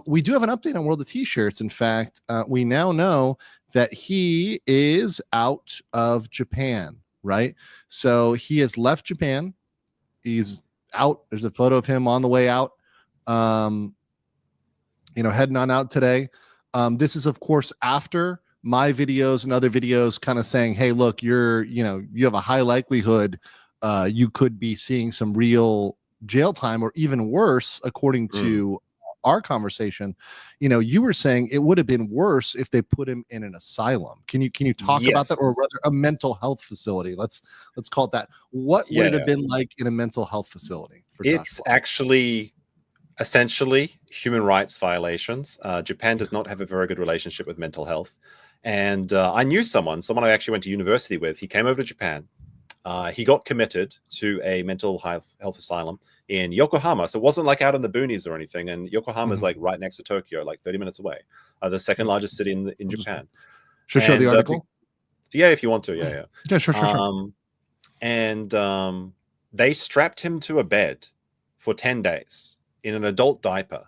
We do have an update on World of T-shirts. In fact, we now know that he is out of Japan, right? So he has left Japan. He's out. There's a photo of him on the way out. Heading on out today. This is, of course, after my videos and other videos kind of saying, hey, look, you have a high likelihood you could be seeing some real jail time, or even worse, according to our conversation. You were saying it would have been worse if they put him in an asylum. Can you talk about that, or rather a mental health facility? Let's call it that. What would it have been like in a mental health facility for It's actually essentially human rights violations. Japan does not have a very good relationship with mental health. And I knew someone I actually went to university with. He came over to Japan. He got committed to a mental health asylum in Yokohama. So it wasn't like out in the boonies or anything. And Yokohama is like right next to Tokyo, like 30 minutes away. The second largest city in Japan. Show the article? Yeah, if you want to. Yeah. Yeah, sure. And they strapped him to a bed for 10 days in an adult diaper,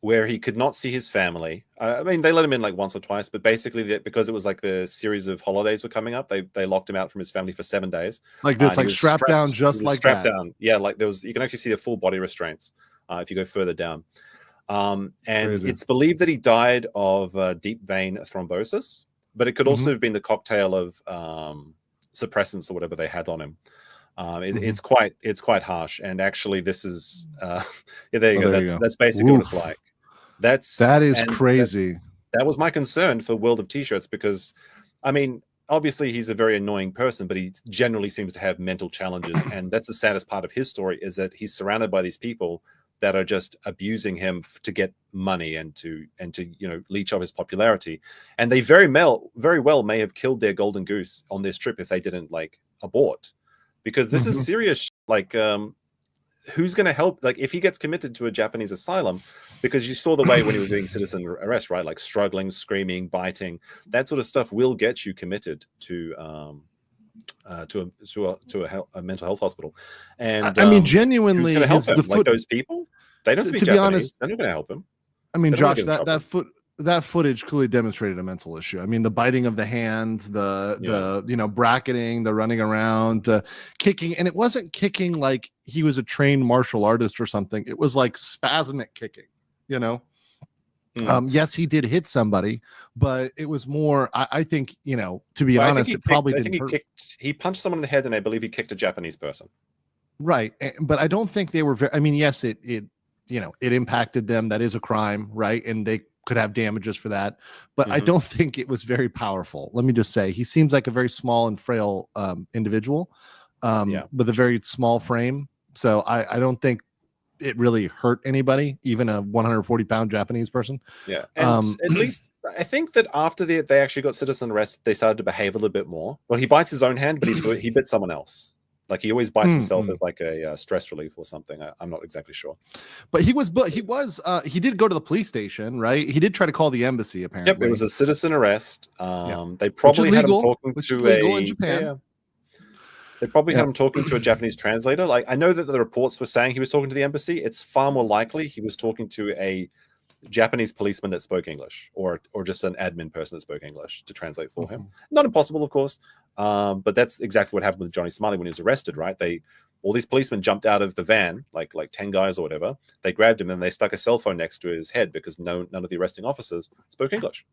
where he could not see his family. I mean, they let him in like once or twice, but basically because it was like the series of holidays were coming up, they locked him out from his family for 7 days. Like this, like strapped down, just like strapped down. Yeah, like you can actually see the full body restraints if you go further down. And Crazy. It's believed that he died of deep vein thrombosis, but it could also have been the cocktail of suppressants or whatever they had on him. It's quite harsh. And actually, this is there you go. That's basically what it's like. That is crazy. That was my concern for World of T-shirts, because I mean, obviously he's a very annoying person, but he generally seems to have mental challenges. And that's the saddest part of his story, is that he's surrounded by these people that are just abusing him to get money and to leech off his popularity. And they very well may have killed their golden goose on this trip if they didn't like abort, because this is serious. Like, who's going to help? Like, if he gets committed to a Japanese asylum, because you saw the way when he was doing citizen arrest, right? Like struggling, screaming, biting, that sort of stuff will get you committed to a mental health hospital. And I mean, genuinely, who's going to help him? Like those people, they don't speak Japanese. Be honest, they're not going to help him. I mean, Josh, that footage clearly demonstrated a mental issue. I mean, the biting of the hand, the bracketing, the running around, kicking, and it wasn't kicking like he was a trained martial artist or something. It was like spasmic kicking, Yes, he did hit somebody, but it was more, I think, to be honest, it probably didn't hurt. He punched someone in the head, and I believe he kicked a Japanese person. Right. But I don't think they were I mean, yes, it impacted them. That is a crime, right? And they could have damages for that, but I don't think it was very powerful. Let me just say, he seems like a very small and frail individual with a very small frame. So I don't think it really hurt anybody, even a 140-pound Japanese person. Yeah. And at least I think that after they actually got citizen arrest, they started to behave a little bit more. Well, he bites his own hand, but he bit someone else. Like, he always bites himself as like a stress relief or something. I'm not exactly sure. But he did go to the police station, right? He did try to call the embassy, apparently. Yep, it was a citizen arrest. They probably had him talking to in Japan. They probably had him talking to a Japanese translator. Like, I know that the reports were saying he was talking to the embassy. It's far more likely he was talking to a Japanese policeman that spoke English, or just an admin person that spoke English to translate for him. Not impossible, of course. But that's exactly what happened with Johnny Smiley when he was arrested, right? All these policemen jumped out of the van, like 10 guys or whatever. They grabbed him and they stuck a cell phone next to his head, because none of the arresting officers spoke English.